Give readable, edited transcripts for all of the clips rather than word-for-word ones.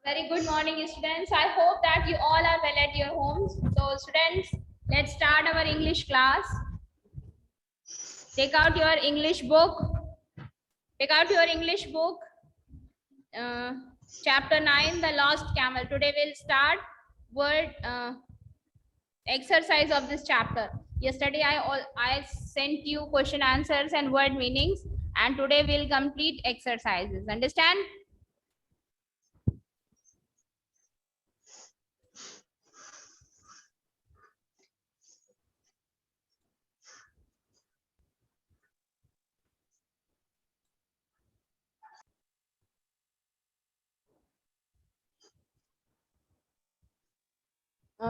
Very good morning, students. I hope that you all are well at your homes. So, students, let's start our English class. Take out your English book. Take out your English book. Chapter 9, The Lost Camel. Today we'll start word exercise of this chapter. Yesterday I sent you question answers and word meanings, and today we'll complete exercises. Understand?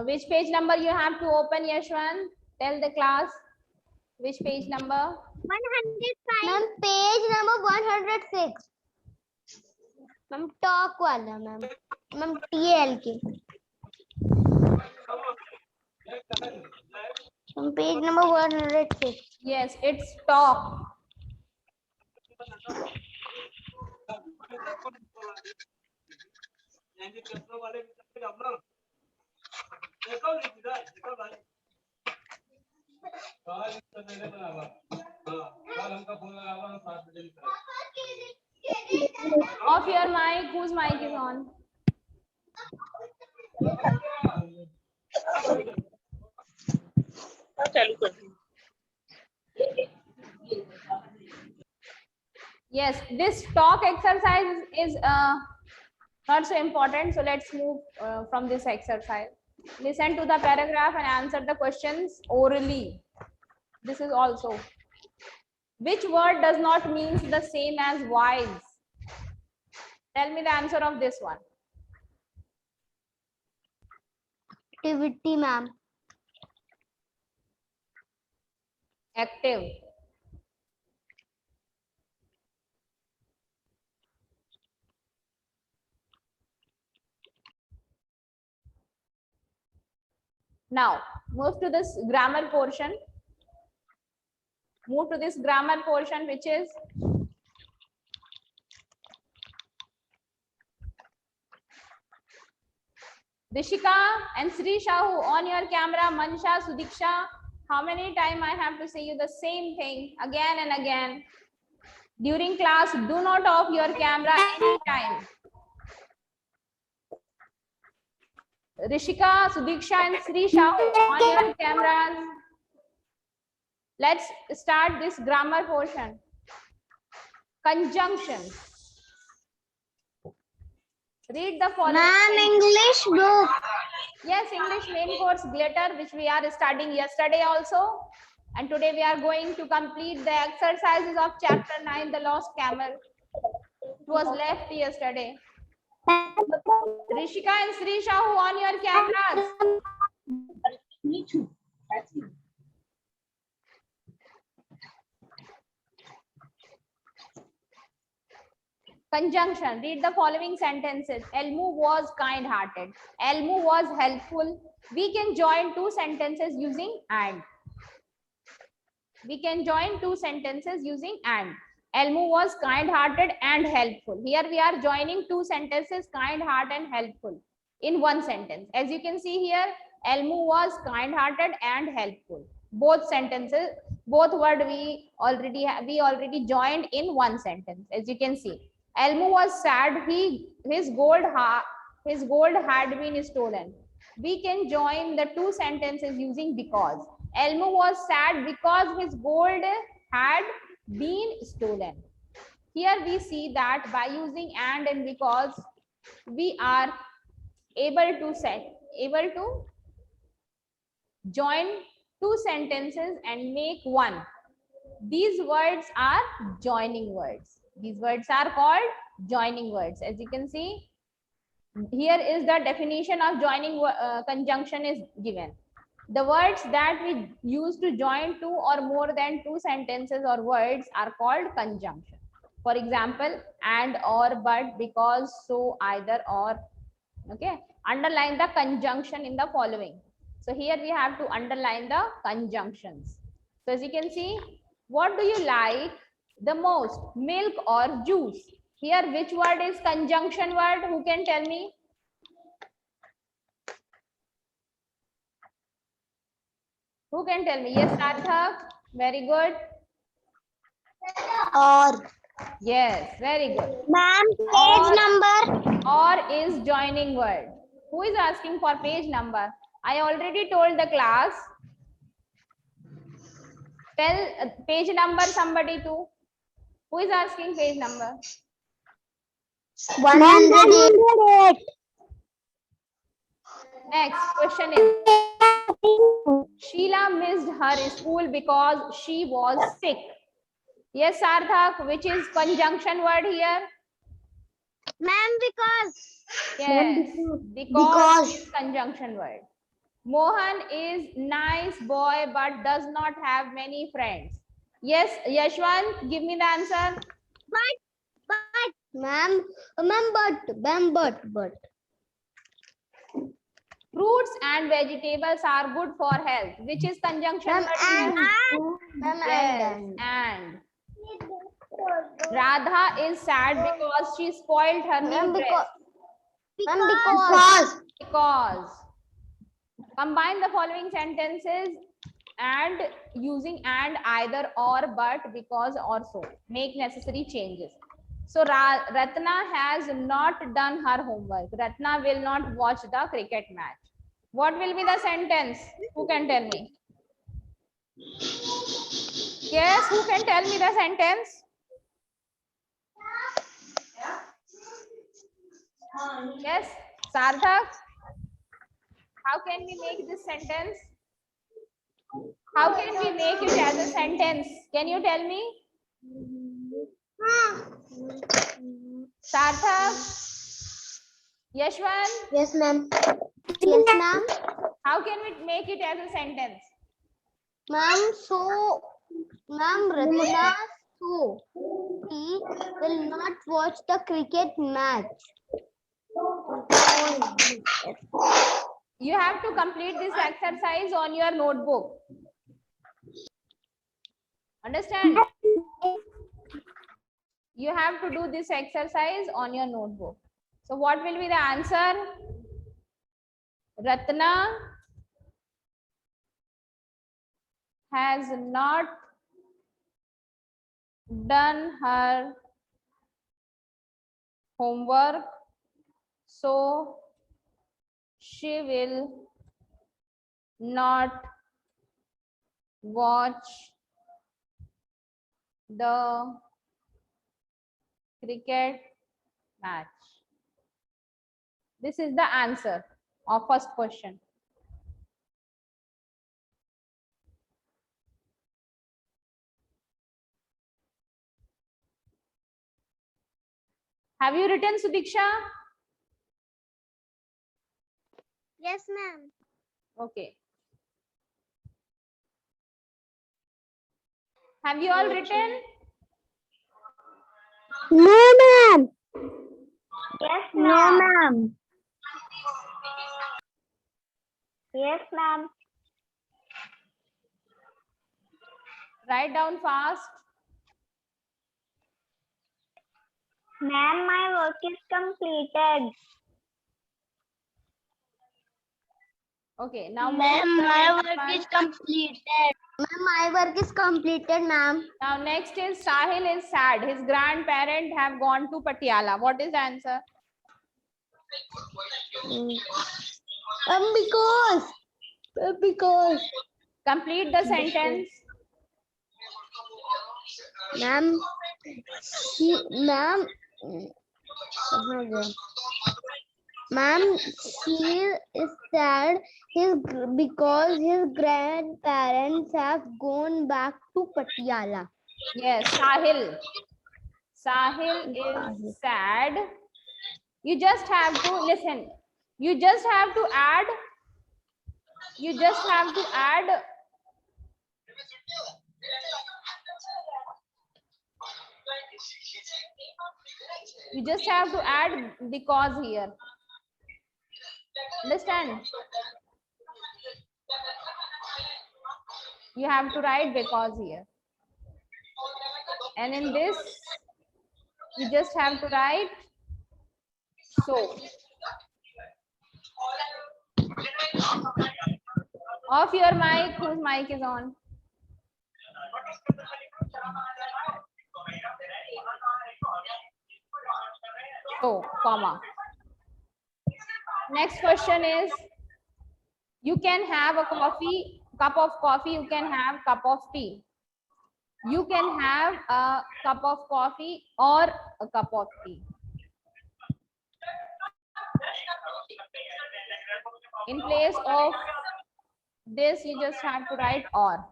Which page number you have to open, Yashwan? Tell the class. Which page number? 105. Ma'am, page number 106. Ma'am, talk वाला ma'am. Ma'am, TL के. Ma'am, page number 106. Yes, it's talk. Off your mic. Whose mic is on? Yes, this talk exercise is not so important. So let's move from this exercise. Listen to the paragraph and answer the questions orally. This is also. Which word does not mean the same as wise? Tell me the answer of this one. Activity, ma'am. Active. Now, move to this grammar portion. Move to this grammar portion, which is Rishika and Sri Shahu on your camera. Mansha, Sudiksha, how many times I have to say you the same thing again and again? During class, do not off your camera anytime. Rishika, Sudiksha and Sri Shahu on your cameras. Let's start this grammar portion. Conjunctions. Read the following. Ma'am, English book. Yes, English main course glitter, which we are studying yesterday also. And today we are going to complete the exercises of chapter 9, The Lost Camel. It was left yesterday. Rishika and Sri Shahu on your cameras. Me too. That's me. Conjunction. Read the following sentences. Elmu was kind-hearted. Elmu was helpful. We can join two sentences using and. We can join two sentences using and. Elmu was kind-hearted and helpful. Here we are joining two sentences, kind-hearted and helpful, in one sentence. As you can see here, Elmu was kind-hearted and helpful. Both sentences, both words we already joined in one sentence. As you can see, Elmu was sad. His gold had been stolen. We can join the two sentences using because. Elmo was sad because his gold had been stolen. Here we see that by using and because, we are able to join two sentences and make one. These words are joining words. These words are called joining words. As you can see, here is the definition of joining conjunction is given. The words that we use to join two or more than two sentences or words are called conjunction. For example, and, or, but, because, so, either, or. Okay, underline the conjunction in the following. So here we have to underline the conjunctions. So as you can see, what do you like the most, milk or juice? Here which word is conjunction word? Who can tell me? Who can tell me? Yes, Sarthak. Very good. Or. Yes, very good. Ma'am, Or- page number. Or is joining word. Who is asking for page number? I already told the class. Tell page number somebody too. Who is asking page number? 108. Next question is, Sheila missed her school because she was sick. Yes, Sarthak, which is conjunction word here? Ma'am, because. Yes, because is conjunction word. Mohan is nice boy but does not have many friends. Yes, Yashwant, give me the answer. Ma'am, but. Fruits and vegetables are good for health. Which is conjunction Ma'am, word here? Ma'am, Yes, and. Radha is sad because she spoiled her Ma'am, new dress. Because. Combine the following sentences and using and, either, or, but, because, or so. Make necessary changes. So Ratna has not done her homework. Ratna will not watch the cricket match. What will be the sentence? Who can tell me? Yes, who can tell me the sentence? Yes, Sarthak. How can we make this sentence? How can we make it as a sentence? Can you tell me? Sarthak? Yashwant? Yes, ma'am. Yes, ma'am. How can we make it as a sentence? Ma'am, so, ma'am, Ratna, so he will not watch the cricket match. You have to complete this exercise on your notebook. Understand? You have to do this exercise on your notebook. So what will be the answer? Ratna has not done her homework, so she will not watch the cricket match. This is the answer of first question. Have you written, Sudiksha? Yes, ma'am. Okay. Have you all written? No, ma'am. Yes, ma'am. No, ma'am. Yes, ma'am. Write down fast. Ma'am, my work is completed. Okay, now Ma'am, my work is completed. Ma'am, my work is completed, ma'am. Now next is Sahil is sad. His grandparents have gone to Patiala. What is the answer? Because. Complete the sentence. Ma'am, ma'am, she is sad because his grandparents have gone back to Patiala. Yes, Sahil. Sahil is sad. You just have to listen. You just have to add. You just have to add. You just have to add because here. Understand? You have to write because here. And in this, you just have to write so. Off your mic. Whose mic is on? So, comma. Next question is, you can have a coffee, cup of coffee, you can have cup of tea. You can have a cup of coffee or a cup of tea. In place of this, you just have to write or.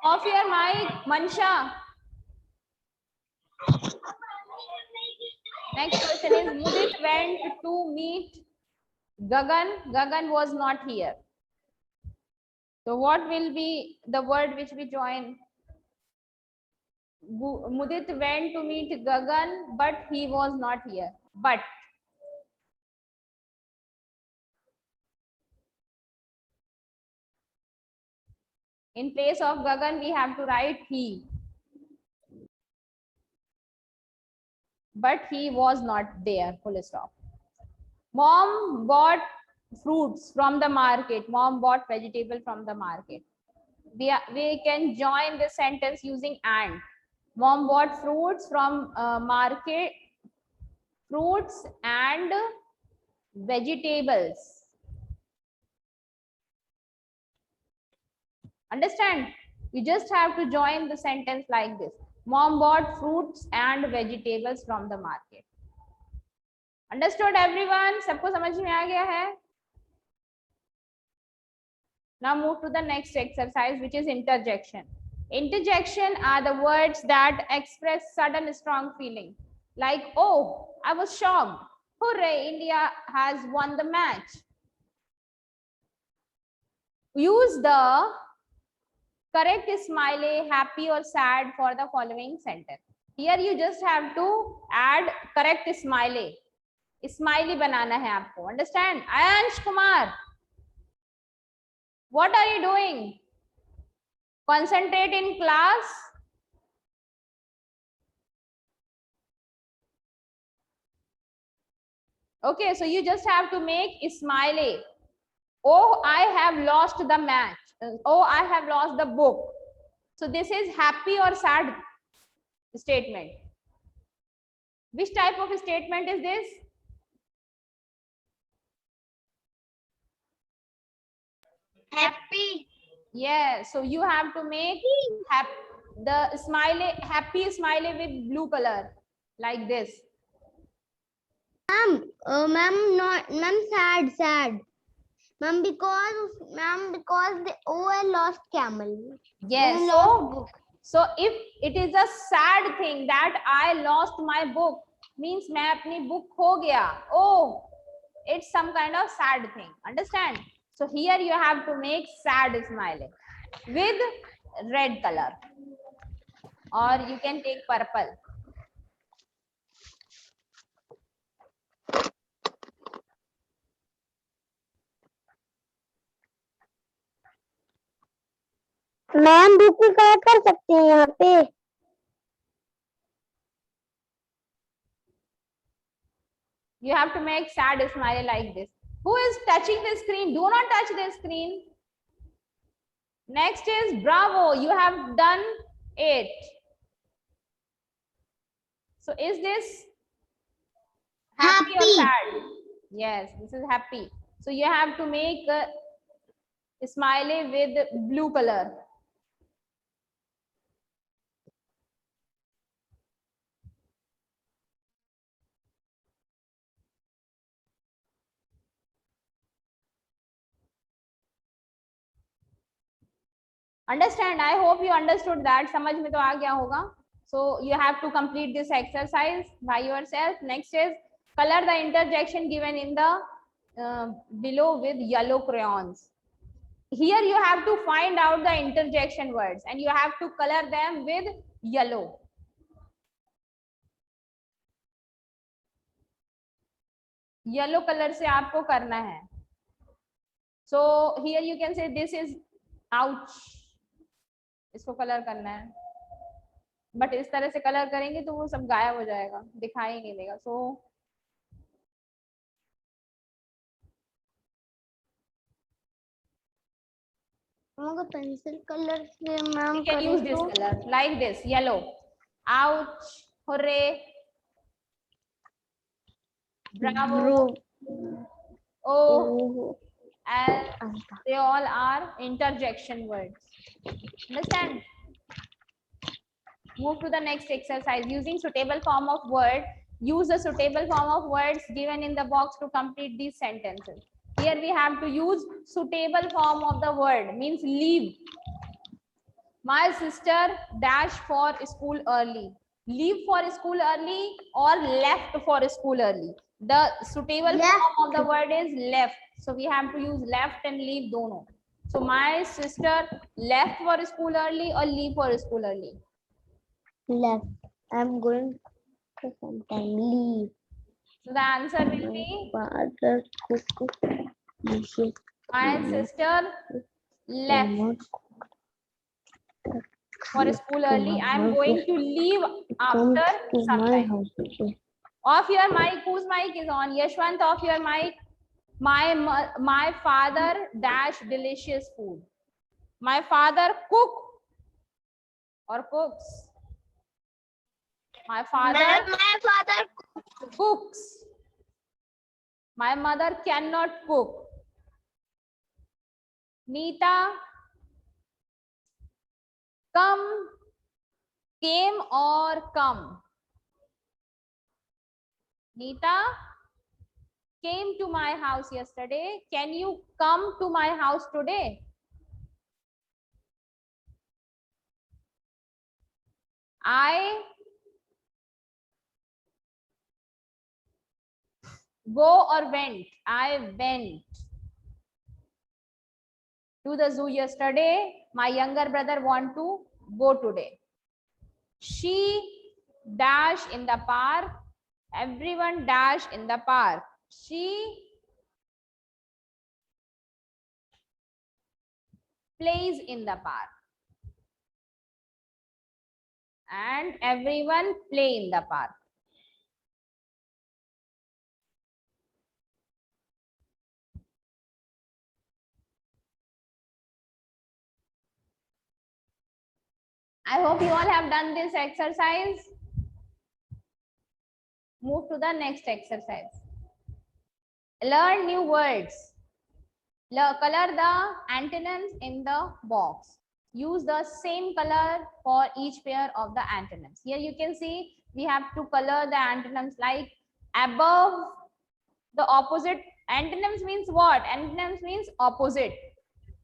Off your mic, Mansha. Next question is, Mudit went to meet Gagan. Gagan was not here. So what will be the word which we join? Mudit went to meet Gagan, but he was not here. But. In place of Gagan, we have to write he. But he was not there, full stop. Mom bought fruits from the market. Mom bought vegetable from the market. We can join this sentence using and. Mom bought fruits from market, fruits and vegetables. Understand? You just have to join the sentence like this. Mom bought fruits and vegetables from the market. Understood everyone? सबको समझ में आ गया है? Now move to the next exercise, which is interjection. Interjection are the words that express sudden strong feeling. Like, oh, I was shocked. Hooray, India has won the match. Use the correct smiley, happy or sad for the following sentence. Here you just have to add correct smiley. Smiley banana hai aapko. Understand? Ayansh Kumar, what are you doing? Concentrate in class. Okay, so you just have to make a smiley. Oh, I have lost the match. Oh, I have lost the book. So this is happy or sad statement. Which type of statement is this? Happy. Yeah, so you have to make the smiley, happy smiley with blue color, like this. Ma'am, sad. Ma'am, because the I lost camel. Yes. So if it is a sad thing that I lost my book, means मैं अपनी book खो गया. Oh, it's some kind of sad thing. Understand? So here you have to make sad smiley with red color, or you can take purple. Ma'am book में colour कर सकते हैं यहाँ पे. You have to make sad smiley like this. Who is touching the screen? Do not touch the screen. Next is bravo. You have done it. So is this happy or sad? Yes, this is happy. So you have to make a smiley with blue color. Understand? I hope you understood that. समझ में तो आ गया होगा. So you have to complete this exercise by yourself. Next is color the interjection given in the below with yellow crayons. Here you have to find out the interjection words and you have to color them with yellow. Yellow color से आपको करना है. So here you can say this is ouch. इसको colour करना है. But इस तरह से कलर करेंगे तो वो सब गायब हो जाएगा, दिखाई नहीं देगा. सो हमको पेंसिल कलर से ma'am you can use this color like this, yellow. Ouch, hooray, bravo, oh, and they all are interjection words. Understand? Move to the next exercise. Using suitable form of word, use the suitable form of words given in the box to complete these sentences. Here we have to use suitable form of the word, means leave. My sister dash for school early. Leave for school early or left for school early. The suitable form of the word is left. So we have to use left and leave dono. So my sister left for school early or leave for school early. left. I'm going to sometime leave. So the answer will be Father cook dishes. my sister left for school early. I am going to leave after some time. Off your mic. Whose mic is on? Yashwant, off your mic. My father dash delicious food. My father cook or cooks. My father cooks. My mother cannot cook. Neeta came or come. Neeta came to my house yesterday. Can you come to my house today? I go or went. I went to the zoo yesterday. My younger brother want to go today. She dash in the park. Everyone dash in the park. She plays in the park. And everyone play in the park. I hope you all have done this exercise. Move to the next exercise. Learn new words. Color the antonyms in the box. Use the same color for each pair of the antonyms. Here you can see we have to color the antonyms like above. The opposite. Antonyms means what? Antonyms means opposite.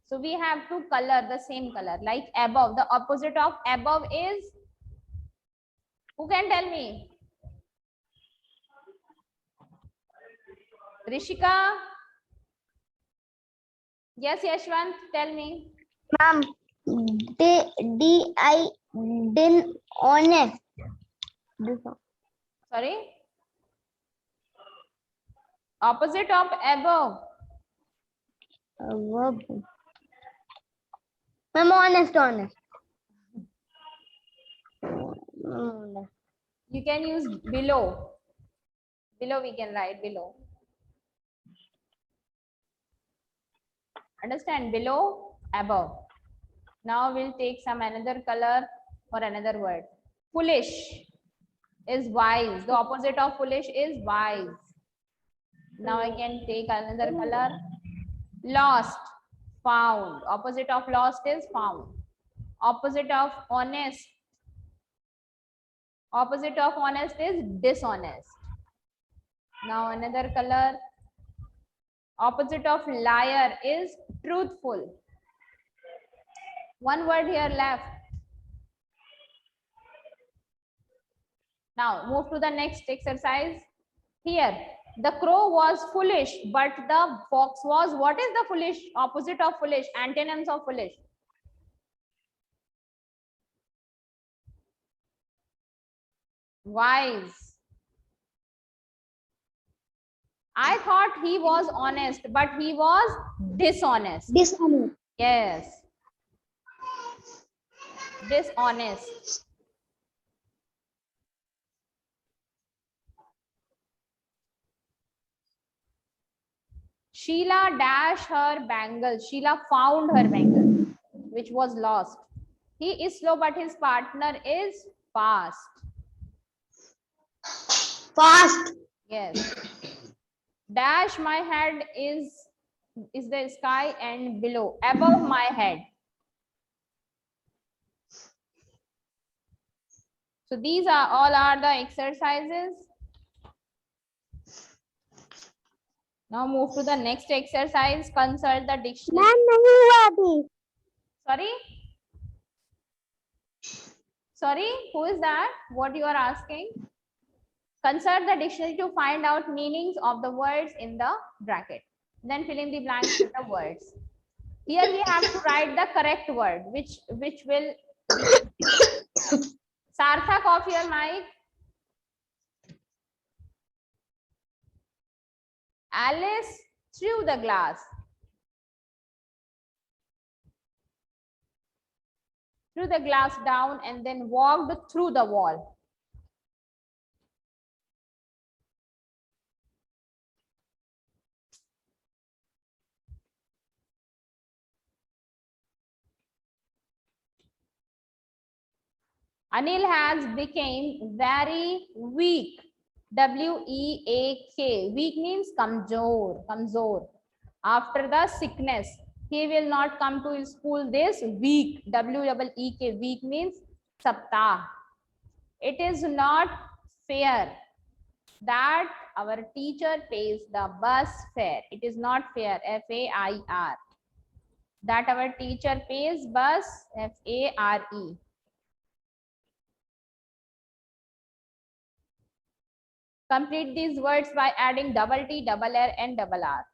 So we have to color the same color like above. The opposite of above is, who can tell me? Rishika? Yes, Yashwant, tell me. Ma'am, honest. Sorry? Opposite of above. Verb. Ma'am, honest. You can use below. Below we can write below. Understand? Below, above. Now we'll take some another color or another word. Foolish is wise. The opposite of foolish is wise. Now I can take another color. Lost, found. Opposite of lost is found. Opposite of honest. Opposite of honest is dishonest. Now another color. Opposite of liar is truthful. One word here left. Now move to the next exercise. Here, the crow was foolish, but the fox was, what is the foolish? Opposite of foolish, antonyms of foolish. Wise. I thought he was honest, but he was dishonest. Yes. Dishonest. Sheila dash her bangle. Sheila found her bangle, which was lost. He is slow, but his partner is fast. Fast. Yes. Dash my head is the sky and below, above my head. So these are all are the exercises. Now move to the next exercise. Consult the dictionary. Ma'am नहीं हुआ अभी. Sorry? Sorry, who is that? What you are asking? Consult the dictionary to find out meanings of the words in the bracket. Then fill in the blanks with the words. Here we have to write the correct word, which will be. Sarthak, off your mic. Alice threw the glass. Threw the glass down and then walked through the wall. Anil has become very weak. W-E-A-K. Weak means kamzor. After the sickness, he will not come to school this week. W-E-E-K. Week means saptah. It is not fair that our teacher pays the bus fare. It is not fair. F-A-I-R. That our teacher pays bus. F-A-R-E. Complete these words by adding double T, double R, and double R.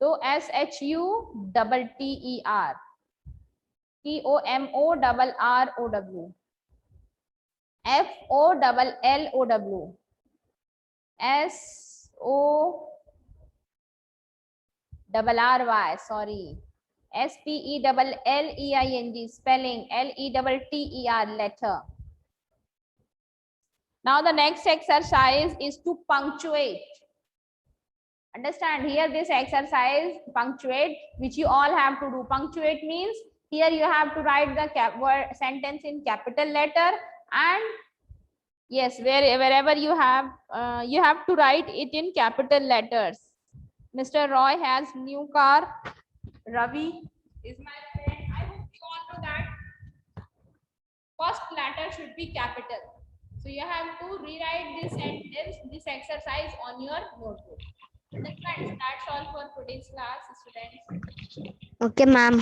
So S-H-U-T-T-E-R. T-O-M-O-R-R-O-W. F-O-L-L-O-W. S-O-R-R-Y. Sorry. S-P-E-L-L-E-I-N-G. Spelling. L-E-T-T-E-R. Letter. Now the next exercise is to punctuate. Understand, here this exercise punctuate, which you all have to do. Punctuate means here you have to write the word sentence in capital letter, and yes, wherever you have to write it in capital letters. Mr. Roy has new car. Ravi is my friend. I hope you all know that first letter should be capital. So you have to rewrite this sentence, this exercise on your notebook. Understand? That's all for today's class, students. Okay, ma'am.